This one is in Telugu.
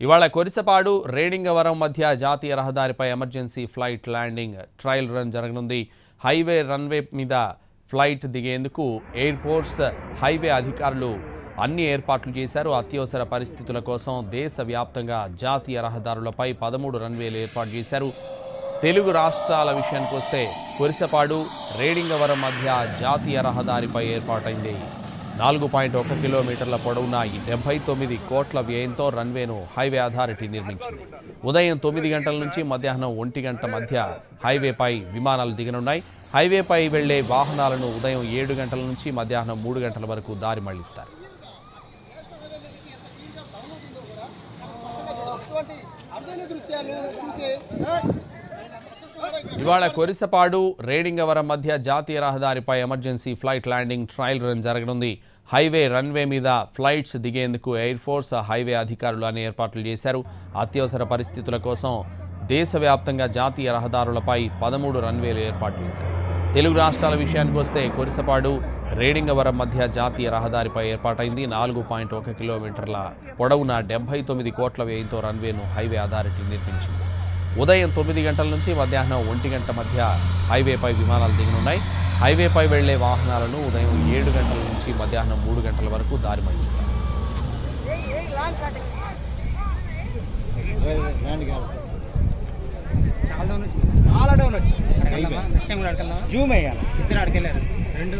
ఇవాళ కొరిసపాడు రేణింగవరం మధ్య జాతీయ రహదారిపై emergency flight landing trial run జరగనుంది. హైవే రన్వే మీద ఫ్లైట్ దిగేందుకు ఎయిర్ ఫోర్స్ హైవే అధికారులు అన్ని ఏర్పాట్లు చేశారు. అత్యవసర పరిస్థితుల కోసం దేశవ్యాప్తంగా జాతీయ రహదారులపై 13 రన్వేలు ఏర్పాటు చేశారు. తెలుగు రాష్ట్రాల విషయానికి వస్తే కొరిసపాడు రేణింగవరం మధ్య జాతీయ రహదారిపై ఏర్పాటైంది. 4.1 కిలోమీటర్ల పొడవున 79 కోట్ల వ్యయంతో రన్వేను హైవే అథారిటీ నిర్మించింది. ఉదయం 9 గంటల నుంచి మధ్యాహ్నం 1 గంట మధ్య హైవేపై విమానాలు దిగనున్నాయి. హైవేపై వెళ్లే వాహనాలను ఉదయం 7 గంటల నుంచి మధ్యాహ్నం 3 గంటల వరకు దారి మళ్లిస్తారు. ఇవాళ కొరిసపాడు రేణింగవరం మధ్య జాతీయ రహదారిపై emergency flight landing trial run జరగనుంది. హైవే రన్వే మీద ఫ్లైట్స్ దిగేందుకు ఎయిర్ ఫోర్స్ హైవే అధికారులు అన్ని ఏర్పాట్లు చేశారు. అత్యవసర పరిస్థితుల కోసం దేశవ్యాప్తంగా జాతీయ రహదారులపై 13 రన్వేలు ఏర్పాటు చేశారు. తెలుగు రాష్ట్రాల విషయానికి వస్తే కొరిసపాడు రేణింగవరం మధ్య జాతీయ రహదారిపై ఏర్పాటైంది. 4.1 కిలోమీటర్ల పొడవున 79 కోట్ల వ్యయంతో రన్వేను హైవే అథారిటీ నిర్మించింది. ఉదయం 9 గంటల నుంచి మధ్యాహ్నం 1 గంట మధ్య హైవేపై విమానాలు దిగనున్నాయి. హైవేపై వెళ్లే వాహనాలను ఉదయం 7 గంటల నుంచి మధ్యాహ్నం 3 గంటల వరకు దారి మళ్లిస్తారు. చాలా డౌన్ వచ్చి జూమ్ అయ్యాలి ఇద్దరు అడికెళ్ళారు 2